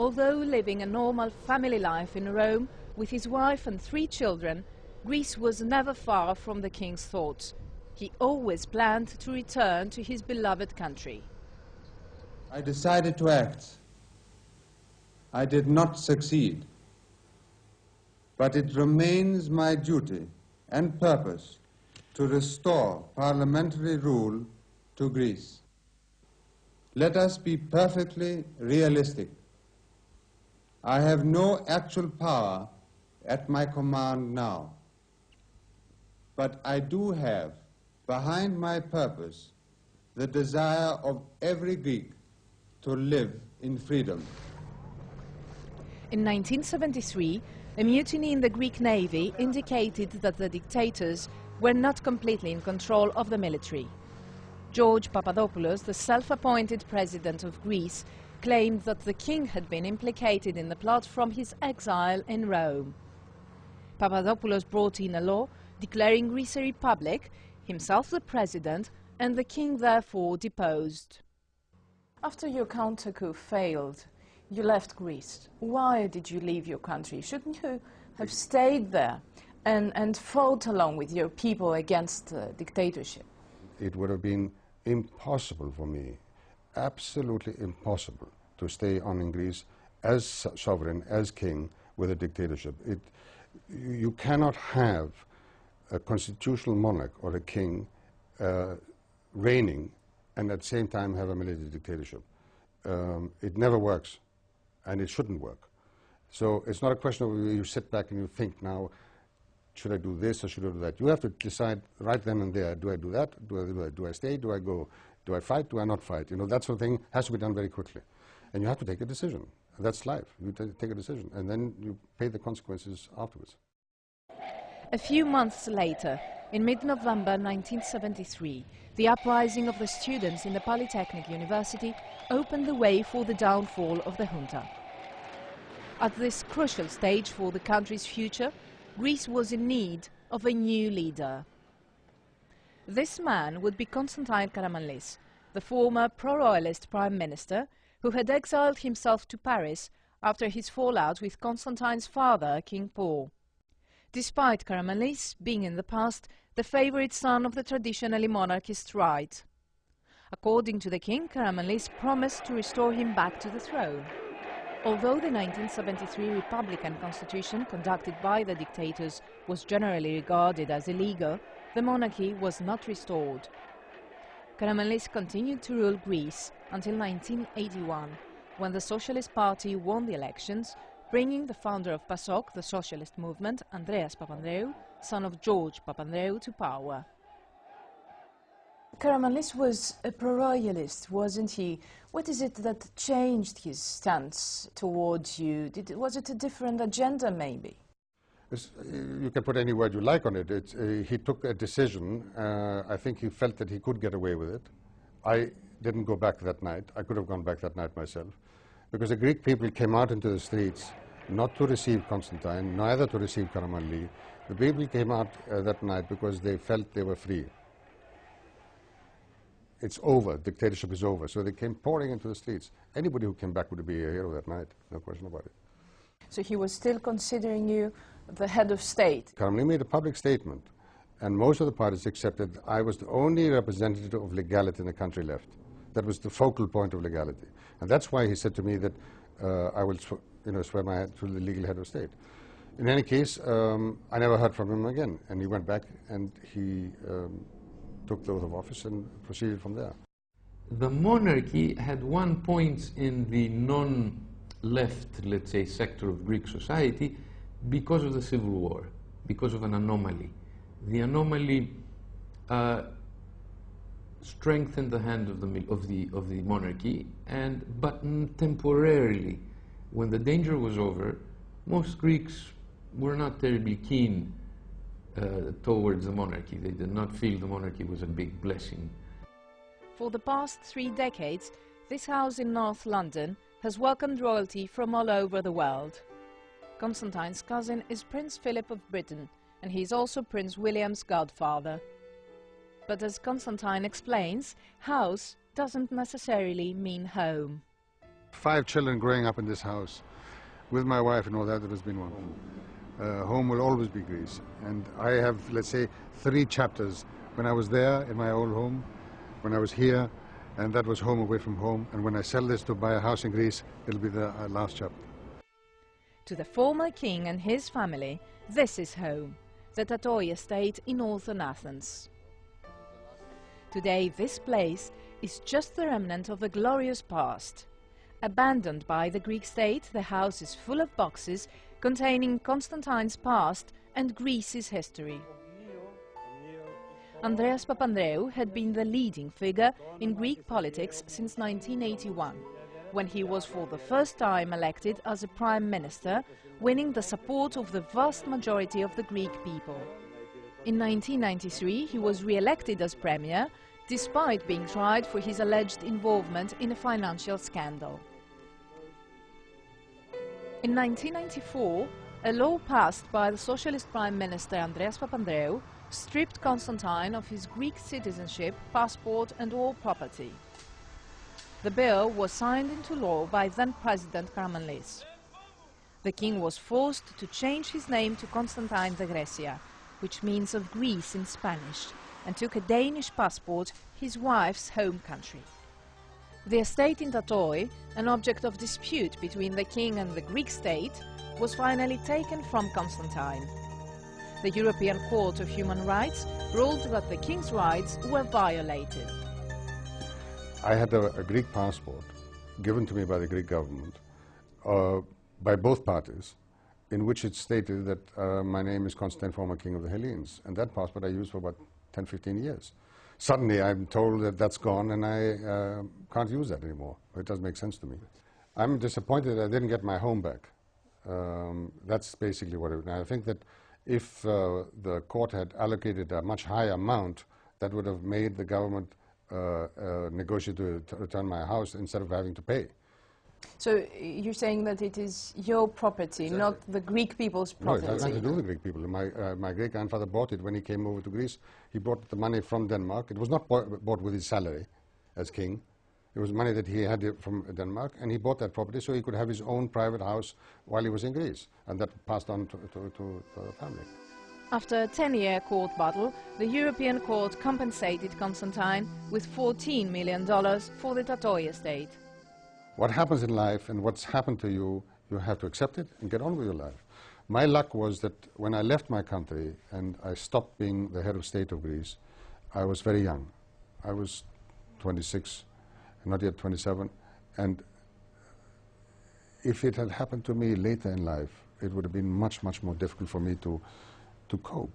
Although living a normal family life in Rome with his wife and 3 children, Greece was never far from the king's thoughts. He always planned to return to his beloved country. I decided to act. I did not succeed, but it remains my duty and purpose to restore parliamentary rule to Greece. Let us be perfectly realistic. I have no actual power at my command now, but I do have behind my purpose the desire of every Greek to live in freedom. In 1973, a mutiny in the Greek navy indicated that the dictators were not completely in control of the military. George Papadopoulos, the self-appointed president of Greece, claimed that the king had been implicated in the plot from his exile in Rome. Papadopoulos brought in a law declaring Greece a republic, himself the president, and the king therefore deposed. After your counter-coup failed, you left Greece. Why did you leave your country? Shouldn't you have stayed there and fought along with your people against the dictatorship? It would have been impossible for me, absolutely impossible, to stay on in Greece as sovereign, as king, with a dictatorship. You cannot have a constitutional monarch or a king reigning and at the same time have a military dictatorship. It never works, and it shouldn't work. So it's not a question of you sit back and you think now, should I do this or should I do that? You have to decide right then and there, do I do that? Do I stay? Do I go? Do I fight? Do I not fight? You know, that sort of thing has to be done very quickly. And you have to take a decision. That's life. You take a decision, and then you pay the consequences afterwards. A few months later, in mid-November 1973, the uprising of the students in the Polytechnic University opened the way for the downfall of the junta. At this crucial stage for the country's future, Greece was in need of a new leader. This man would be Constantine Karamanlis, the former pro-royalist prime minister who had exiled himself to Paris after his fallout with Constantine's father, King Paul. Despite Karamanlis being in the past the favorite son of the traditionally monarchist right. According to the king, Karamanlis promised to restore him back to the throne. Although the 1973 Republican Constitution conducted by the dictators was generally regarded as illegal, the monarchy was not restored. Karamanlis continued to rule Greece until 1981, when the Socialist Party won the elections, bringing the founder of PASOK, the socialist movement, Andreas Papandreou, son of George Papandreou, to power. Karamanlis was a pro-royalist, wasn't he? What is it that changed his stance towards you? Was it a different agenda, maybe? You can put any word you like on it. He took a decision. I think he felt that he could get away with it. I didn't go back that night. I could have gone back that night myself. Because the Greek people came out into the streets not to receive Constantine, neither to receive Karamanlis. The people came out that night because they felt they were free. It's over, dictatorship is over. So they came pouring into the streets. Anybody who came back would be a hero that night, no question about it. So he was still considering you the head of state? Karamanlis made a public statement, and most of the parties accepted I was the only representative of legality in the country left. That was the focal point of legality. And that's why he said to me that I will swear my head to the legal head of state. In any case, I never heard from him again, and he went back and he took the oath of office and proceeded from there. The monarchy had one point in the non-left, let's say, sector of Greek society because of the civil war, because of an anomaly. The anomaly strengthened the hand of the monarchy, but temporarily. When the danger was over, most Greeks were not terribly keen towards the monarchy. They did not feel the monarchy was a big blessing. For the past 3 decades, this house in North London has welcomed royalty from all over the world. Constantine's cousin is Prince Philip of Britain, and he is also Prince William's godfather. But as Constantine explains, house doesn't necessarily mean home. 5 children growing up in this house, with my wife and all that, there has been one. Home will always be Greece. And I have, let's say, 3 chapters. When I was there in my old home, when I was here, and that was home away from home. And when I sell this to buy a house in Greece, it'll be the last chapter. To the former king and his family, this is home, the Tatoi estate in northern Athens. Today, this place is just the remnant of a glorious past. Abandoned by the Greek state, the house is full of boxes containing Constantine's past and Greece's history. Andreas Papandreou had been the leading figure in Greek politics since 1981, when he was for the first time elected as a prime minister, winning the support of the vast majority of the Greek people. In 1993, he was re-elected as premier, despite being tried for his alleged involvement in a financial scandal. In 1994, a law passed by the socialist Prime Minister Andreas Papandreou stripped Constantine of his Greek citizenship, passport and all property. The bill was signed into law by then-President Karamanlis. The king was forced to change his name to Constantine the Grecia, which means of Greece in Spanish, and took a Danish passport, his wife's home country. The estate in Tatoi, an object of dispute between the king and the Greek state, was finally taken from Constantine. The European Court of Human Rights ruled that the king's rights were violated. I had a Greek passport given to me by the Greek government, by both parties, in which it stated that my name is Constantine, former king of the Hellenes. And that passport I used for about 10, 15 years. Suddenly I'm told that that's gone and I can't use that anymore. It doesn't make sense to me. I'm disappointed that I didn't get my home back. That's basically what it is. I think that if the court had allocated a much higher amount, that would have made the government negotiate to return my house instead of having to pay. So you're saying that it is your property, exactly, not the Greek people's property? No, it has nothing to do with the Greek people. My great-grandfather bought it when he came over to Greece. He brought the money from Denmark. It was not bought with his salary as king. It was money that he had from Denmark, and he bought that property so he could have his own private house while he was in Greece, and that passed on to the family. After a 10-year court battle, the European Court compensated Constantine with $14 million for the Tatoi estate. What happens in life and what's happened to you, you have to accept it and get on with your life. My luck was that when I left my country and I stopped being the head of state of Greece, I was very young. I was 26, not yet 27, and if it had happened to me later in life, it would have been much, much more difficult for me to cope,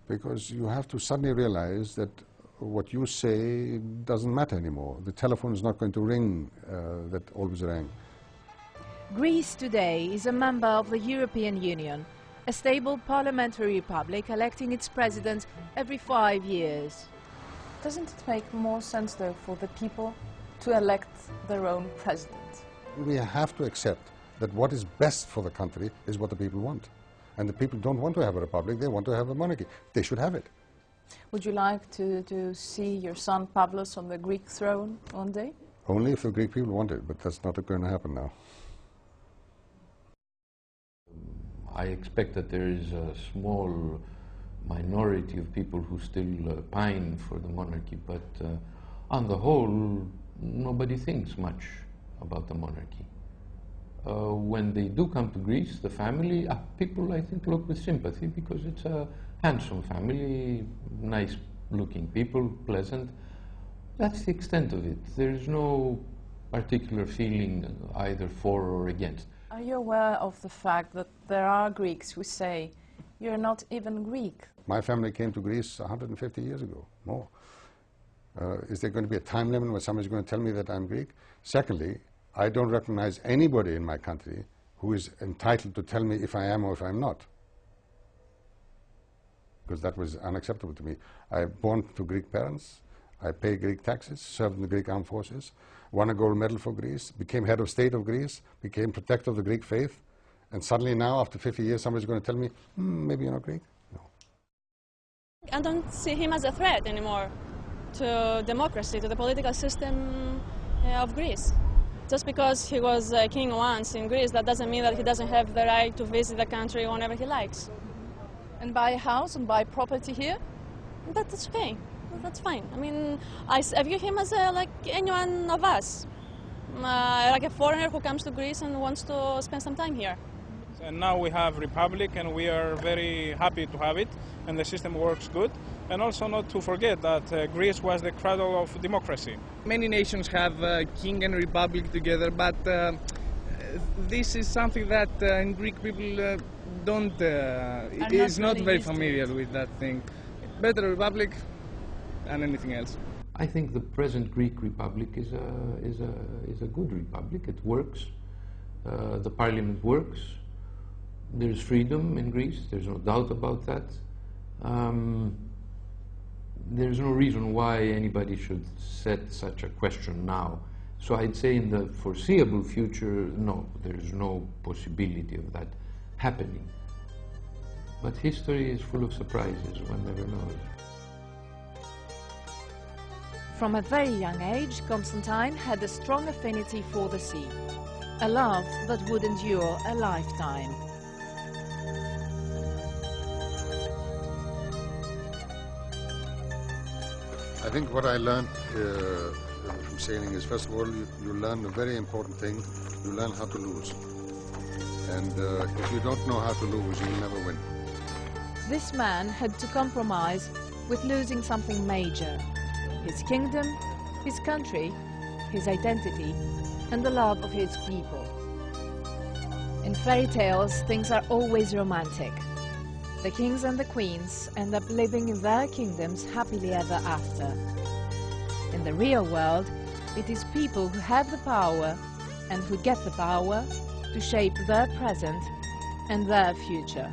because you have to suddenly realize that what you say doesn't matter anymore. The telephone is not going to ring that always rang. Greece today is a member of the European Union, a stable parliamentary republic electing its president every 5 years. Doesn't it make more sense, though, for the people to elect their own president? We have to accept that what is best for the country is what the people want. And the people don't want to have a republic, they want to have a monarchy. They should have it. Would you like to see your son Pavlos on the Greek throne one day? Only if the Greek people want it, but that's not going to happen now. I expect that there is a small minority of people who still pine for the monarchy, but on the whole, nobody thinks much about the monarchy. When they do come to Greece, the family, people I think look with sympathy because it's a handsome family, nice-looking people, pleasant. That's the extent of it. There's no particular feeling either for or against. Are you aware of the fact that there are Greeks who say, you're not even Greek? My family came to Greece 150 years ago, more. Is there going to be a time limit where somebody's going to tell me that I'm Greek? Secondly, I don't recognize anybody in my country who is entitled to tell me if I am or if I'm not, because that was unacceptable to me. I was born to Greek parents, I pay Greek taxes, served in the Greek armed forces, won a gold medal for Greece, became head of state of Greece, became protector of the Greek faith, and suddenly now, after 50 years, somebody's going to tell me, maybe you're not Greek? No. I don't see him as a threat anymore to democracy, to the political system of Greece. Just because he was king once in Greece, that doesn't mean that he doesn't have the right to visit the country whenever he likes. And buy a house and buy property here? That's okay. That's fine. I mean, I view him as like anyone of us, like a foreigner who comes to Greece and wants to spend some time here. And now we have Republic, and we are very happy to have it, and the system works good. And also not to forget that Greece was the cradle of democracy. Many nations have king and republic together, but this is something that in Greek people don't, is not very familiar with that thing. Better republic than anything else. I think the present Greek Republic is a good republic. It works. The parliament works. There's freedom in Greece. There's no doubt about that. There's no reason why anybody should set such a question now. So I'd say in the foreseeable future, no, there's no possibility of that happening. But history is full of surprises, one never knows. From a very young age, Constantine had a strong affinity for the sea, a love that would endure a lifetime. I think what I learned from sailing is, first of all, you learn a very important thing. You learn how to lose. And if you don't know how to lose, you'll never win. This man had to compromise with losing something major: his kingdom, his country, his identity, and the love of his people. In fairy tales, things are always romantic. The kings and the queens end up living in their kingdoms happily ever after. In the real world, it is people who have the power and who get the power to shape their present and their future.